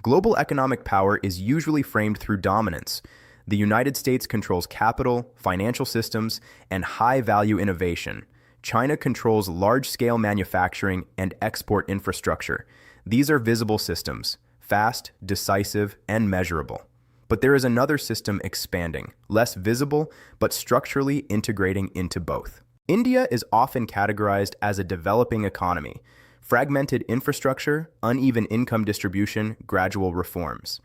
Global economic power is usually framed through dominance. The United States controls capital, financial systems, and high-value innovation. China controls large-scale manufacturing and export infrastructure. These are visible systems, fast, decisive, and measurable. But there is another system expanding, less visible, but structurally integrating into both. India is often categorized as a developing economy. Fragmented infrastructure, uneven income distribution, gradual reforms.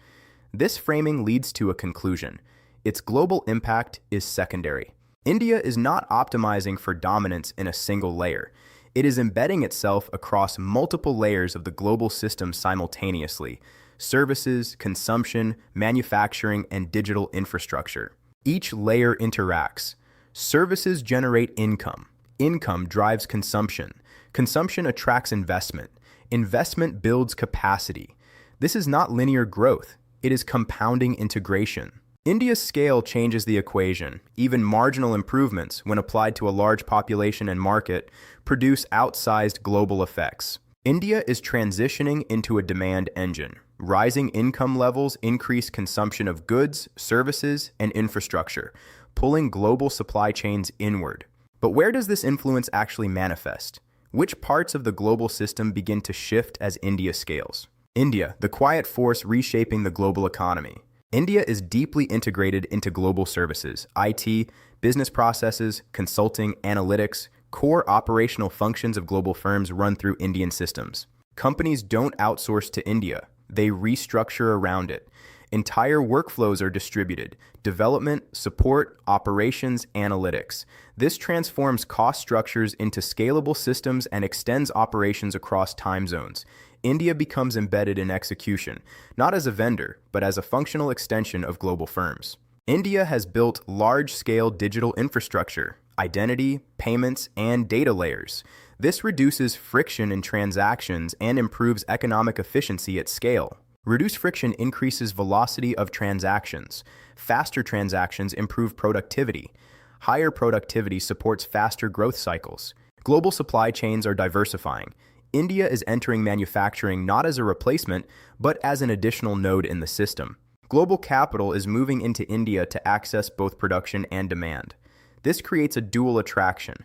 This framing leads to a conclusion. Its global impact is secondary. India is not optimizing for dominance in a single layer. It is embedding itself across multiple layers of the global system simultaneously: services, consumption, manufacturing, and digital infrastructure. Each layer interacts. Services generate income. Income drives consumption. Consumption attracts investment. Investment builds capacity. This is not linear growth. It is compounding integration. India's scale changes the equation. Even marginal improvements, when applied to a large population and market, produce outsized global effects. India is transitioning into a demand engine. Rising income levels increase consumption of goods, services, and infrastructure, pulling global supply chains inward. But where does this influence actually manifest? Which parts of the global system begin to shift as India scales? India, the quiet force reshaping the global economy. India is deeply integrated into global services, IT, business processes, consulting, analytics. Core operational functions of global firms run through Indian systems. Companies don't outsource to India. They restructure around it. Entire workflows are distributed: development, support, operations, analytics. This transforms cost structures into scalable systems and extends operations across time zones. India becomes embedded in execution, not as a vendor, but as a functional extension of global firms. India has built large-scale digital infrastructure, identity, payments, and data layers. This reduces friction in transactions and improves economic efficiency at scale. Reduced friction increases velocity of transactions. Faster transactions improve productivity. Higher productivity supports faster growth cycles. Global supply chains are diversifying. India is entering manufacturing not as a replacement, but as an additional node in the system. Global capital is moving into India to access both production and demand. This creates a dual attraction: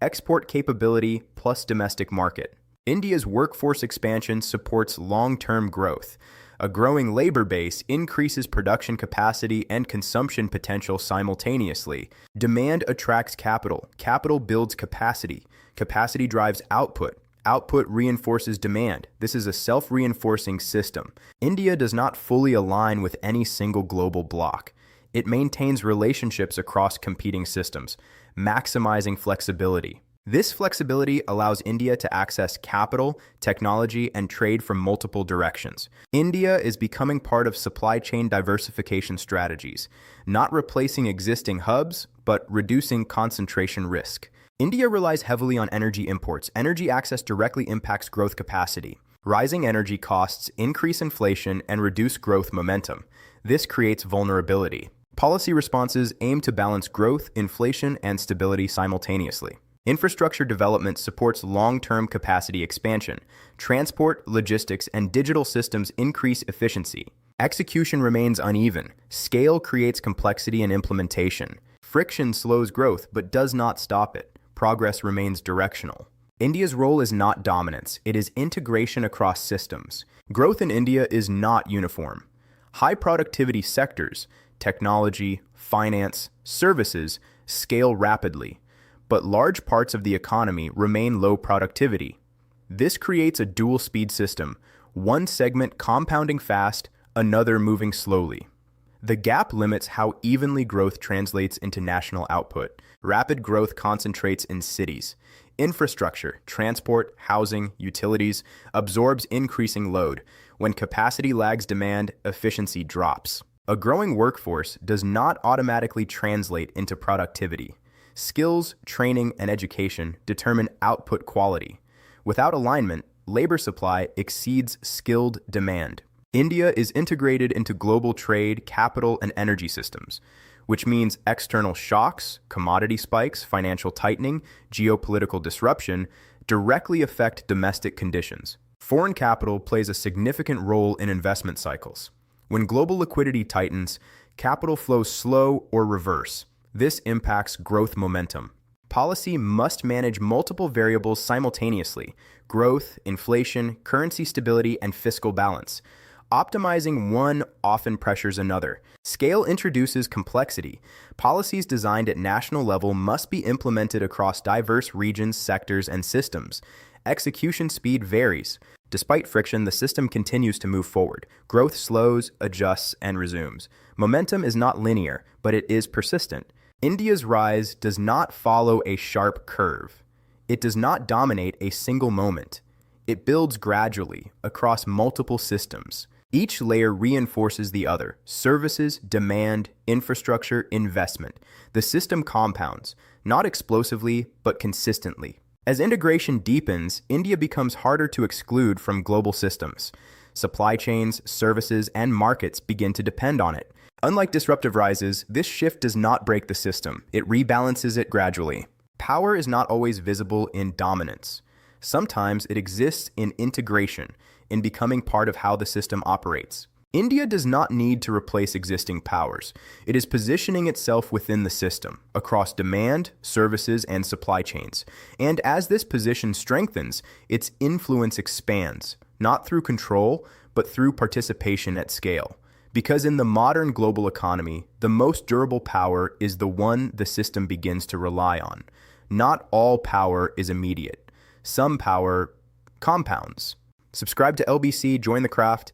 export capability plus domestic market. India's workforce expansion supports long-term growth. A growing labor base increases production capacity and consumption potential simultaneously. Demand attracts capital. Capital builds capacity. Capacity drives output. Output reinforces demand. This is a self-reinforcing system. India does not fully align with any single global bloc. It maintains relationships across competing systems, maximizing flexibility. This flexibility allows India to access capital, technology, and trade from multiple directions. India is becoming part of supply chain diversification strategies, not replacing existing hubs, but reducing concentration risk. India relies heavily on energy imports. Energy access directly impacts growth capacity. Rising energy costs increase inflation and reduce growth momentum. This creates vulnerability. Policy responses aim to balance growth, inflation, and stability simultaneously. Infrastructure development supports long-term capacity expansion. Transport, logistics, and digital systems increase efficiency. Execution remains uneven. Scale creates complexity in implementation. Friction slows growth but does not stop it. Progress remains directional. India's role is not dominance. It is integration across systems. Growth in India is not uniform. High productivity sectors, technology, finance, services, scale rapidly, but large parts of the economy remain low productivity. This creates a dual-speed system, one segment compounding fast, another moving slowly. The gap limits how evenly growth translates into national output. Rapid growth concentrates in cities. Infrastructure, transport, housing, utilities, absorbs increasing load. When capacity lags demand, efficiency drops. A growing workforce does not automatically translate into productivity. Skills, training, and education determine output quality. Without alignment, labor supply exceeds skilled demand. India is integrated into global trade, capital, and energy systems, which means external shocks, commodity spikes, financial tightening, geopolitical disruption directly affect domestic conditions. Foreign capital plays a significant role in investment cycles. When global liquidity tightens, capital flows slow or reverse. This impacts growth momentum. Policy must manage multiple variables simultaneously: growth, inflation, currency stability, and fiscal balance. Optimizing one often pressures another. Scale introduces complexity. Policies designed at national level must be implemented across diverse regions, sectors, and systems. Execution speed varies. Despite friction, the system continues to move forward. Growth slows, adjusts, and resumes. Momentum is not linear, but it is persistent. India's rise does not follow a sharp curve. It does not dominate a single moment. It builds gradually across multiple systems. Each layer reinforces the other: services, demand, infrastructure, investment. The system compounds, not explosively, but consistently. As integration deepens, India becomes harder to exclude from global systems. Supply chains, services, and markets begin to depend on it. Unlike disruptive rises, this shift does not break the system. It rebalances it gradually. Power is not always visible in dominance. Sometimes it exists in integration, in becoming part of how the system operates. India does not need to replace existing powers. It is positioning itself within the system, across demand, services, and supply chains. And as this position strengthens, its influence expands, not through control, but through participation at scale. Because in the modern global economy, the most durable power is the one the system begins to rely on. Not all power is immediate. Some power compounds. Subscribe to LBC, join the craft,